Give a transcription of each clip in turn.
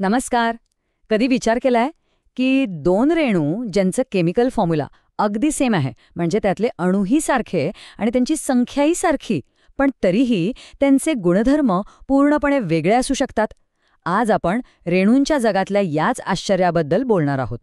नमस्कार. कधी विचार केलाय की दोन रेणू ज्यांचं केमिकल फॉर्म्युला अगदी सेम आहे, म्हणजे त्यातले अणुही सारखे आणि त्यांची संख्याही सारखी, पण तरीही त्यांचे गुणधर्म पूर्णपणे वेगळे असू शकतात. आज आपण रेणूंच्या जगातल्या याच आश्चर्याबद्दल बोलणार आहोत.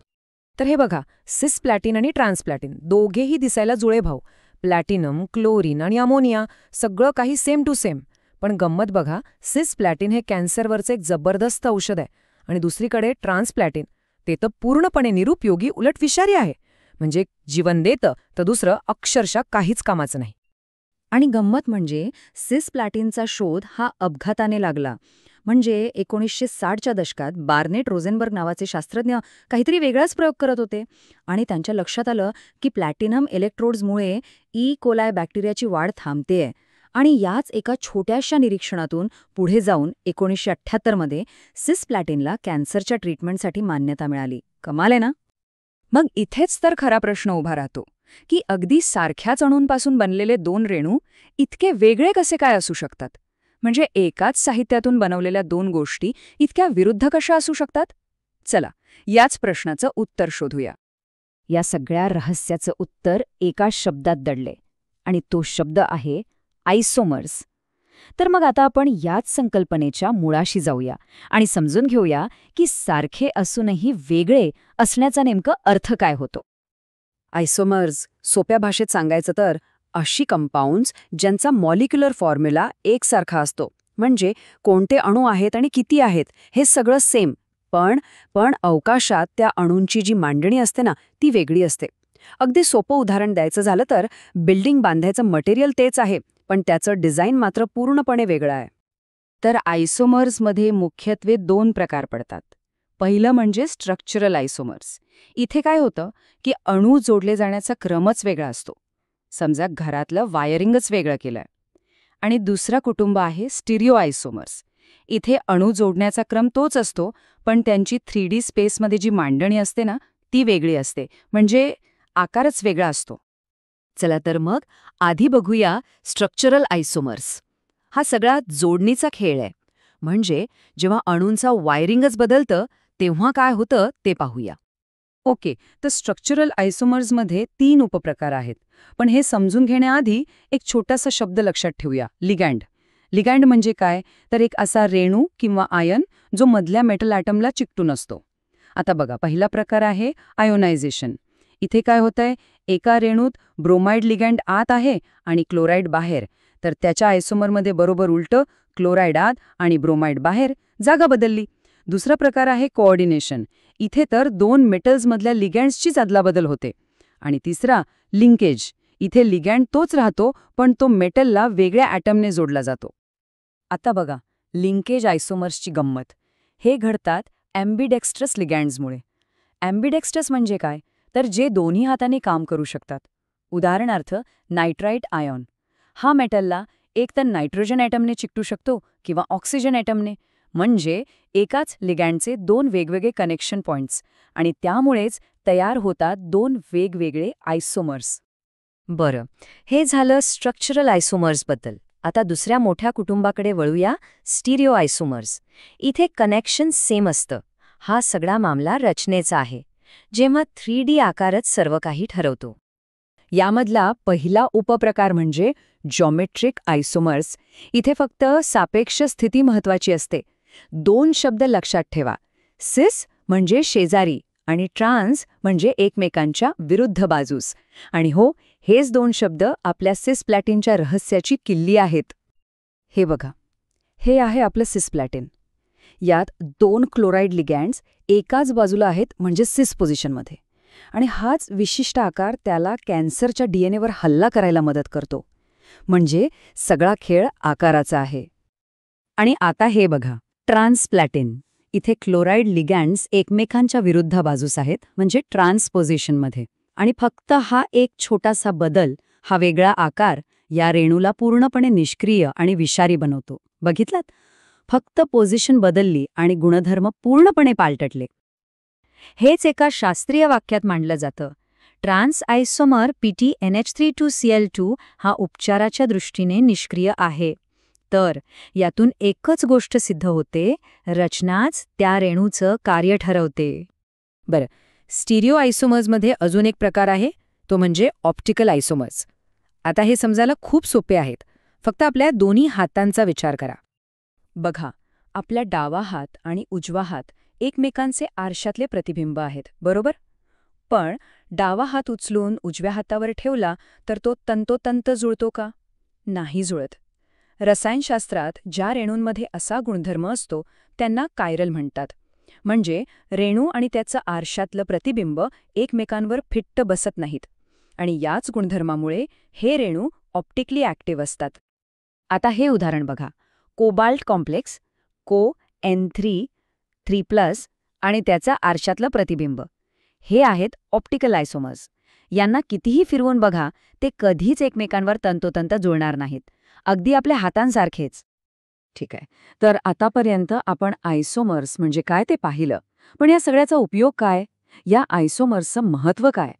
तर हे बघा, सिस प्लॅटिन आणि ट्रान्स प्लॅटिन दोघेही दिसायला जुळे भाऊ. प्लॅटिनम, क्लोरीन आणि अमोनिया सगळं काही सेम टू सेम. पण गंमत बघा, सिस प्लॅटिन हे कॅन्सरवरचं एक जबरदस्त औषध आहे आणि दुसरीकडे ट्रान्स प्लॅटिन ते तर पूर्णपणे निरुपयोगी, उलट विषारी आहे. म्हणजे जीवन देतं तर दुसरं अक्षरशः काहीच कामाचं नाही. आणि गंमत म्हणजे सिस प्लॅटिनचा शोध हा अपघाताने लागला. म्हणजे 1960च्या दशकात बार्नेट रोझेनबर्ग नावाचे शास्त्रज्ञ काहीतरी वेगळाच प्रयोग करत होते आणि त्यांच्या लक्षात आलं की प्लॅटिनम इलेक्ट्रोड्समुळे कोलाय बॅक्टेरियाची वाढ थांबतेय. आणि याच एका छोट्याशा निरीक्षणातून पुढे जाऊन 1978मध्ये सिस प्लॅटिनला कॅन्सरच्या ट्रीटमेंटसाठी मान्यता मिळाली. कमाल आहे ना? मग इथेच तर खरा प्रश्न उभा राहतो की अगदी सारख्याच अणूंपासून बनलेले दोन रेणू इतके वेगळे कसे काय असू शकतात? म्हणजे एकाच साहित्यातून बनवलेल्या दोन गोष्टी इतक्या विरुद्ध कशा असू शकतात? चला, याच प्रश्नाचं उत्तर शोधूया. या सगळ्या रहस्याचं उत्तर एका शब्दात दडले, आणि तो शब्द आहे आयसोमर्स. तर मग आता आपण याच संकल्पनेच्या मुळाशी जाऊया आणि समजून घेऊया की सारखे असूनही वेगळे असण्याचा नेमका अर्थ काय होतो. आयसोमर्स सोप्या भाषेत सांगायचं तर अशी कंपाऊंड्स ज्यांचा मॉलिक्युलर फॉर्म्युला एकसारखा असतो. म्हणजे कोणते अणू आहेत आणि किती आहेत हे सगळं सेम, पण पण अवकाशात त्या अणूंची जी मांडणी असते ना, ती वेगळी असते. अगदी सोपं उदाहरण द्यायचं झालं तर बिल्डिंग बांधायचं मटेरियल तेच आहे, पण त्याचं डिझाईन मात्र पूर्णपणे वेगळं आहे. तर आयसोमर्समध्ये मुख्यत्वे दोन प्रकार पडतात. पहिलं म्हणजे स्ट्रक्चरल आयसोमर्स. इथे काय होतं की अणू जोडले जाण्याचा क्रमच वेगळा असतो. समजा घरातलं वायरिंगच वेगळं केलंय. आणि दुसरा कुटुंब आहे स्टिरिओ आयसोमर्स. इथे अणू जोडण्याचा क्रम तोच असतो, पण त्यांची 3D स्पेसमध्ये जी मांडणी असते ना, ती वेगळी असते. म्हणजे आकारच वेगळा असतो. चला तर मग आधी बघूया स्ट्रक्चरल आयसोमर्स. हा सगळा जोडणीचा खेळ आहे. म्हणजे जेव्हा अणूंचा वायरिंगच बदलतं तेव्हा काय होतं ते पाहूया. ओके, तर स्ट्रक्चरल आयसोमर्समध्ये 3 उपप्रकार आहेत. पण हे समजून घेण्याआधी एक छोटासा शब्द लक्षात ठेवूया, लिगॅंड. लिगॅंड म्हणजे काय? तर एक असा रेणू किंवा आयन जो मधल्या मेटल ॲटमला चिकटून असतो. आता बघा, पहिला प्रकार आहे आयोनायझेशन. इथे काय होतंय, एका रेणूत ब्रोमाइड लिगॅंड आत आहे आणि क्लोराईड बाहेर. तर त्याच्या आयसोमरमध्ये बरोबर उलटं, क्लोराईड आत आणि ब्रोमाइड बाहेर, जागा बदलली. दुसरा प्रकार आहे कोऑर्डिनेशन. इथे तर दोन मेटल्समधल्या लिगॅंड्सचीच अदलाबदल होते. आणि तिसरा लिंकेज. इथे लिगॅंड तोच राहतो, पण तो मेटलला वेगळ्या ॲटमने जोडला जातो. आता बघा, लिंकेज आयसोमर्सची गंमत. हे घडतात ॲम्बिडेक्स्ट्रस लिगॅंड्समुळे. ॲम्बिडेक्स्ट्रस म्हणजे काय? तर जे दोन्ही हाताने काम करू शकतात. उदाहरणार्थ नायट्राइट आयॉन. हा मेटलला एक तर नायट्रोजन ॲटमने चिकटू शकतो किंवा ऑक्सिजन ॲटमने. म्हणजे एकाच लिगॅंडचे दोन वेगवेगळे कनेक्शन पॉइंट्स, आणि त्यामुळेच तयार होतात दोन वेगवेगळे आयसोमर्स. बरं, हे झालं स्ट्रक्चरल आयसोमर्सबद्दल. आता दुसऱ्या मोठ्या कुटुंबाकडे वळूया, स्टिरिओ आयसोमर्स. इथे कनेक्शन सेम असतं. हा सगळा मामला रचनेचा आहे, जेव्हा 3D आकारच सर्व काही ठरवतो. यामधला पहिला उपप्रकार म्हणजे जॉमेट्रिक आयसोमर्स. इथे फक्त सापेक्ष स्थिती महत्वाची असते. 2 शब्द लक्षात ठेवा. सिस म्हणजे शेजारी आणि ट्रान्स म्हणजे एकमेकांच्या विरुद्ध बाजूस. आणि हो, हेच 2 शब्द आपल्या सिस प्लॅटिनच्या रहस्याची किल्ली आहेत. हे बघा, हे आहे आपलं सिस प्लॅटिन. यात 2 क्लोराईड लिगॅंड्स एकाच बाजूला आहेत, म्हणजे सिस पोझिशनमध्ये. आणि हाच विशिष्ट आकार त्याला कॅन्सरच्या डीएनएवर हल्ला करायला मदत करतो. म्हणजे सगळा खेळ आकाराचा आहे. आणि आता हे बघा, ट्रान्स प्लॅटिन. इथे क्लोराईड लिगॅंड्स एकमेकांच्या विरुद्ध बाजूस आहेत, म्हणजे ट्रान्स पोझिशनमध्ये. आणि फक्त हा एक छोटासा बदल, हा वेगळा आकार या रेणूला पूर्णपणे निष्क्रिय आणि विषारी बनवतो. बघितलात? फक्त पोझिशन बदलली आणि गुणधर्म पूर्णपणे पालटले. हेच एका शास्त्रीय वाक्यात मांडलं जातं. ट्रान्स आयसोमर PTNH32Cl2 हा उपचाराच्या दृष्टीने निष्क्रिय आहे. तर यातून एकच गोष्ट सिद्ध होते, रचनाच त्या रेणूचं कार्य ठरवते. बरं, स्टिरिओ आयसोमर्समध्ये अजून एक प्रकार आहे, तो म्हणजे ऑप्टिकल आयसोमर्स. आता हे समजायला खूप सोपे आहेत. फक्त आपल्या दोन्ही हातांचा विचार करा. बघा, आपला डावा हात आणि उजवा हात एकमेकांचे आरशातले प्रतिबिंब आहेत, बरोबर? पण डावा हात उचलून उजव्या हातावर ठेवला तर तो तंतोतंत जुळतो का? नाही जुळत. रसायनशास्त्रात ज्या रेणूंमध्ये असा गुणधर्म असतो त्यांना कायरल म्हणतात. म्हणजे रेणू आणि त्याचं आरशातलं प्रतिबिंब एकमेकांवर फिट्ट बसत नाहीत. आणि याच गुणधर्मामुळे हे रेणू ऑप्टिकली ॲक्टिव्ह असतात. आता हे उदाहरण बघा. कोबाल्ट कॉम्प्लेक्स, Co-N3, आणि त्याचं आरशातलं प्रतिबिंब. हे आहेत ऑप्टिकल आयसोमर्स. यांना कितीही फिरवून बघा, ते कधीच एकमेकांवर तंतोतंत जुळणार नाहीत. अगदी आपल्या हातांसारखेच. ठीक आहे, तर आतापर्यंत आपण आयसोमर्स म्हणजे काय ते पाहिलं. पण या सगळ्याचा उपयोग काय? या आयसोमर्सचं महत्त्व काय?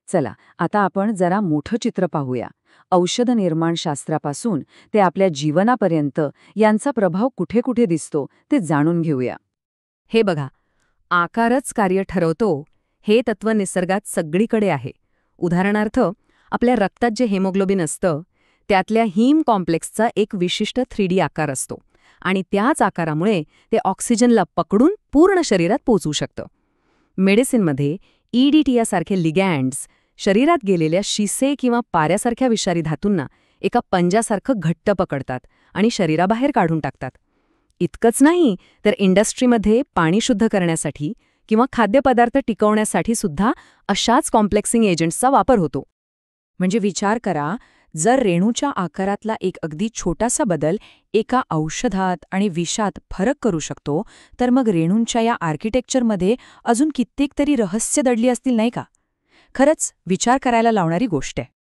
चला, आता आपण जरा मोठं चित्र पाहूया. औषध निर्माणशास्त्रापासून ते आपल्या जीवनापर्यंत यांचा प्रभाव कुठे कुठे दिसतो ते जाणून घेऊया. हे बघा, आकारच कार्य ठरवतो हे तत्त्व निसर्गात सगळीकडे आहे. उदाहरणार्थ, आपल्या रक्तात जे हेमोग्लोबिन असतं त्यातल्या हीम कॉम्प्लेक्सचा एक विशिष्ट 3D आकार असतो आणि त्याच आकारामुळे ते ऑक्सिजनला पकडून पूर्ण शरीरात पोहोचू शकतं. मेडिसिनमध्ये EDTA यासारखे लिगॅन्ड्स शरीरात गेलेल्या शिसे किंवा पाऱ्यासारख्या विषारी धातूंना एका पंजासारखं घट्ट पकडतात आणि शरीराबाहेर काढून टाकतात. इतकंच नाही, तर इंडस्ट्रीमध्ये पाणी शुद्ध करण्यासाठी किंवा खाद्यपदार्थ टिकवण्यासाठी सुद्धा अशाच कॉम्प्लेक्सिंग एजंट्सचा वापर होतो. म्हणजे विचार करा, जर रेणूच्या आकारातला एक अगदी छोटासा बदल एका औषधात आणि विषात फरक करू शकतो, तर मग रेणूंच्या या आर्किटेक्चरमध्ये अजून कित्येक तरी रहस्य दडली असतील, नाही का? खरंच विचार करायला लावणारी गोष्ट आहे.